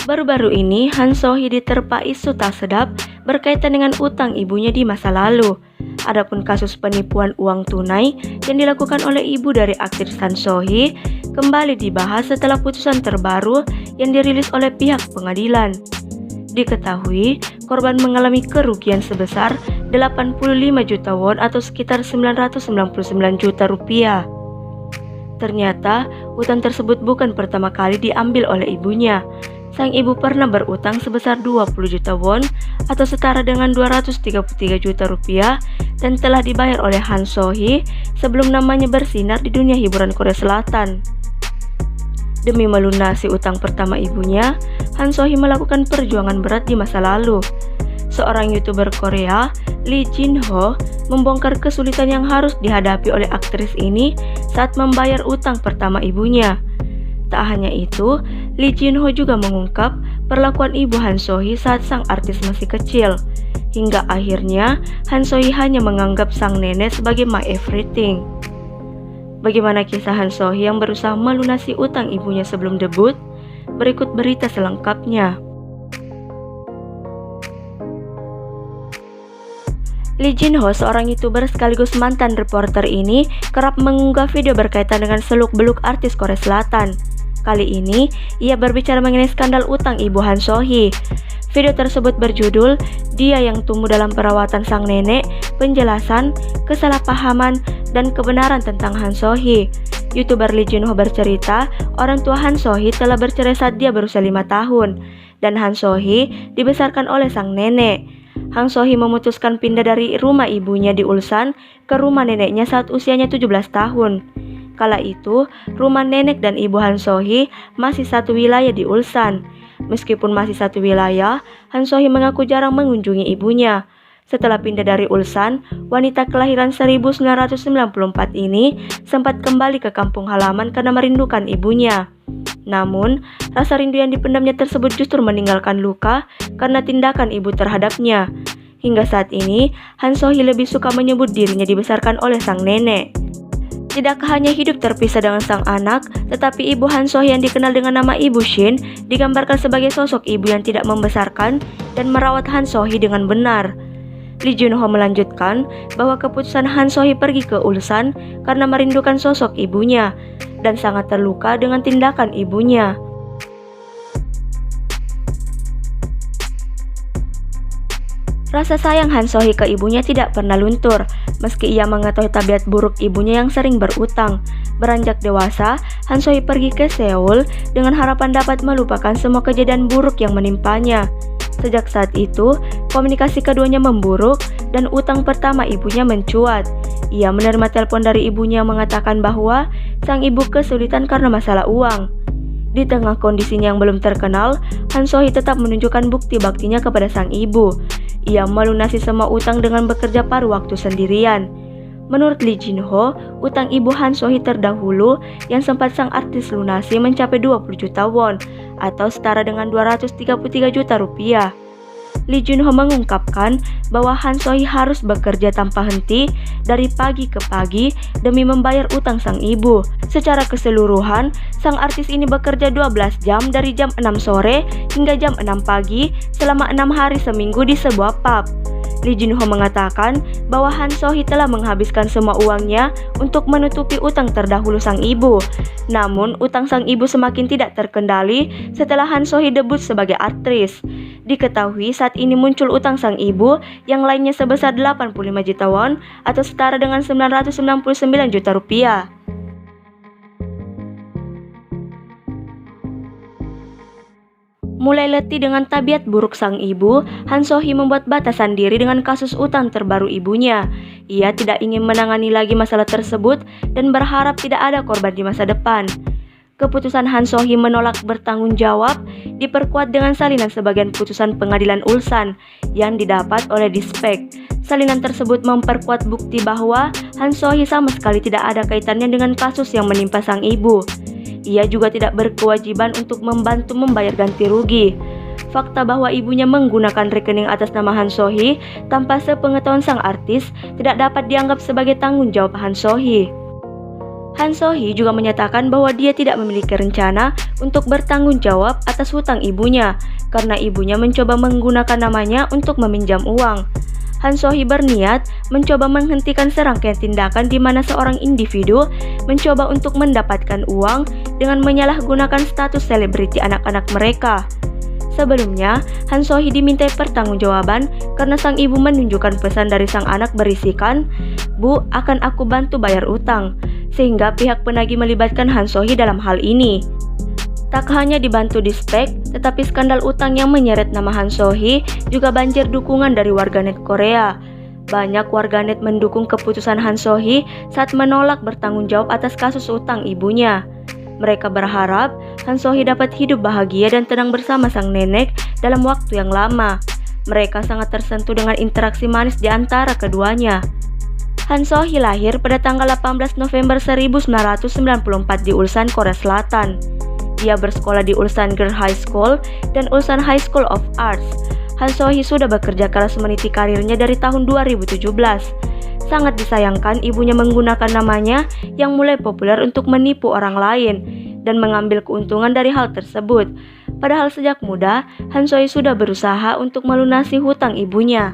Baru-baru ini, Han So-hee diterpa isu tak sedap berkaitan dengan utang ibunya di masa lalu. Adapun kasus penipuan uang tunai yang dilakukan oleh ibu dari aktris Han So-hee kembali dibahas setelah putusan terbaru yang dirilis oleh pihak pengadilan. Diketahui, korban mengalami kerugian sebesar 85 juta won atau sekitar 999 juta rupiah. Ternyata, utang tersebut bukan pertama kali diambil oleh ibunya. Sang ibu pernah berutang sebesar 20 juta won atau setara dengan 233 juta rupiah dan telah dibayar oleh Han So-hee sebelum namanya bersinar di dunia hiburan Korea Selatan. Demi melunasi utang pertama ibunya, Han So-hee melakukan perjuangan berat di masa lalu. Seorang YouTuber Korea, Lee Jin-ho, membongkar kesulitan yang harus dihadapi oleh aktris ini saat membayar utang pertama ibunya. Tak hanya itu, Lee Jin-ho juga mengungkap perlakuan ibu Han So-hee saat sang artis masih kecil. Hingga akhirnya, Han So-hee hanya menganggap sang nenek sebagai my everything. Bagaimana kisah Han So-hee yang berusaha melunasi utang ibunya sebelum debut? Berikut berita selengkapnya. Lee Jin-ho, seorang YouTuber sekaligus mantan reporter ini, kerap mengunggah video berkaitan dengan seluk-beluk artis Korea Selatan. Kali ini, ia berbicara mengenai skandal utang ibu Han So-hee. Video tersebut berjudul, "Dia yang tumbuh dalam perawatan sang nenek, penjelasan, kesalahpahaman, dan kebenaran tentang Han So-hee." YouTuber Lee Jin-ho bercerita, orang tua Han So-hee telah bercerai saat dia berusia 5 tahun, dan Han So-hee dibesarkan oleh sang nenek. Han So-hee memutuskan pindah dari rumah ibunya di Ulsan ke rumah neneknya saat usianya 17 tahun. Kala itu, rumah nenek dan ibu Han So-hee masih satu wilayah di Ulsan. Meskipun masih satu wilayah, Han So-hee mengaku jarang mengunjungi ibunya. Setelah pindah dari Ulsan, wanita kelahiran 1994 ini sempat kembali ke kampung halaman karena merindukan ibunya. Namun, rasa rindu yang dipendamnya tersebut justru meninggalkan luka karena tindakan ibu terhadapnya. Hingga saat ini, Han So-hee lebih suka menyebut dirinya dibesarkan oleh sang nenek. Tidak hanya hidup terpisah dengan sang anak, tetapi ibu Han So-hee yang dikenal dengan nama Ibu Shin digambarkan sebagai sosok ibu yang tidak membesarkan dan merawat Han So-hee dengan benar. Lee Jin-ho melanjutkan bahwa keputusan Han So-hee pergi ke Ulsan karena merindukan sosok ibunya dan sangat terluka dengan tindakan ibunya. Rasa sayang Han So-hee ke ibunya tidak pernah luntur, meski ia mengetahui tabiat buruk ibunya yang sering berutang. Beranjak dewasa, Han So-hee pergi ke Seoul dengan harapan dapat melupakan semua kejadian buruk yang menimpanya. Sejak saat itu, komunikasi keduanya memburuk dan utang pertama ibunya mencuat. Ia menerima telepon dari ibunya mengatakan bahwa sang ibu kesulitan karena masalah uang. Di tengah kondisinya yang belum terkenal, Han So-hee tetap menunjukkan bukti baktinya kepada sang ibu. Ia melunasi semua utang dengan bekerja paruh waktu sendirian. Menurut Lee Jin-ho, utang ibu Han So-hee terdahulu yang sempat sang artis lunasi mencapai 20 juta won atau setara dengan 233 juta rupiah. Lee Jin-ho mengungkapkan bahwa Han So-hee harus bekerja tanpa henti dari pagi ke pagi demi membayar utang sang ibu. Secara keseluruhan, sang artis ini bekerja 12 jam dari jam 6 sore hingga jam 6 pagi selama 6 hari seminggu di sebuah pub. Lee Jin-ho mengatakan bahwa Han So-hee telah menghabiskan semua uangnya untuk menutupi utang terdahulu sang ibu. Namun, utang sang ibu semakin tidak terkendali setelah Han So-hee debut sebagai aktris. Diketahui saat ini muncul utang sang ibu yang lainnya sebesar 85 juta won atau setara dengan 999 juta rupiah. Mulai letih dengan tabiat buruk sang ibu, Han So-hee membuat batasan diri dengan kasus utang terbaru ibunya. Ia tidak ingin menangani lagi masalah tersebut dan berharap tidak ada korban di masa depan. Keputusan Han So-hee menolak bertanggung jawab diperkuat dengan salinan sebagian putusan pengadilan Ulsan yang didapat oleh Dispek. Salinan tersebut memperkuat bukti bahwa Han So-hee sama sekali tidak ada kaitannya dengan kasus yang menimpa sang ibu. Ia juga tidak berkewajiban untuk membantu membayar ganti rugi. Fakta bahwa ibunya menggunakan rekening atas nama Han So-hee tanpa sepengetahuan sang artis tidak dapat dianggap sebagai tanggung jawab Han So-hee. Han So-hee juga menyatakan bahwa dia tidak memiliki rencana untuk bertanggung jawab atas hutang ibunya karena ibunya mencoba menggunakan namanya untuk meminjam uang. Han So-hee berniat mencoba menghentikan serangkaian tindakan di mana seorang individu mencoba untuk mendapatkan uang dengan menyalahgunakan status selebriti anak-anak mereka. Sebelumnya, Han So-hee dimintai pertanggungjawaban karena sang ibu menunjukkan pesan dari sang anak berisikan, "Bu, akan aku bantu bayar utang," sehingga pihak penagih melibatkan Han So-hee dalam hal ini. Tak hanya dibantu di spek, tetapi skandal utang yang menyeret nama Han So-hee juga banjir dukungan dari warganet Korea. Banyak warganet mendukung keputusan Han So-hee saat menolak bertanggung jawab atas kasus utang ibunya. Mereka berharap Han So-hee dapat hidup bahagia dan tenang bersama sang nenek dalam waktu yang lama. Mereka sangat tersentuh dengan interaksi manis di antara keduanya. Han So-hee lahir pada tanggal 18 November 1994 di Ulsan, Korea Selatan. Dia bersekolah di Ulsan Girls High School dan Ulsan High School of Arts. Han So-hee sudah bekerja keras meniti karirnya dari tahun 2017. Sangat disayangkan ibunya menggunakan namanya yang mulai populer untuk menipu orang lain dan mengambil keuntungan dari hal tersebut. Padahal sejak muda, Han So-hee sudah berusaha untuk melunasi hutang ibunya.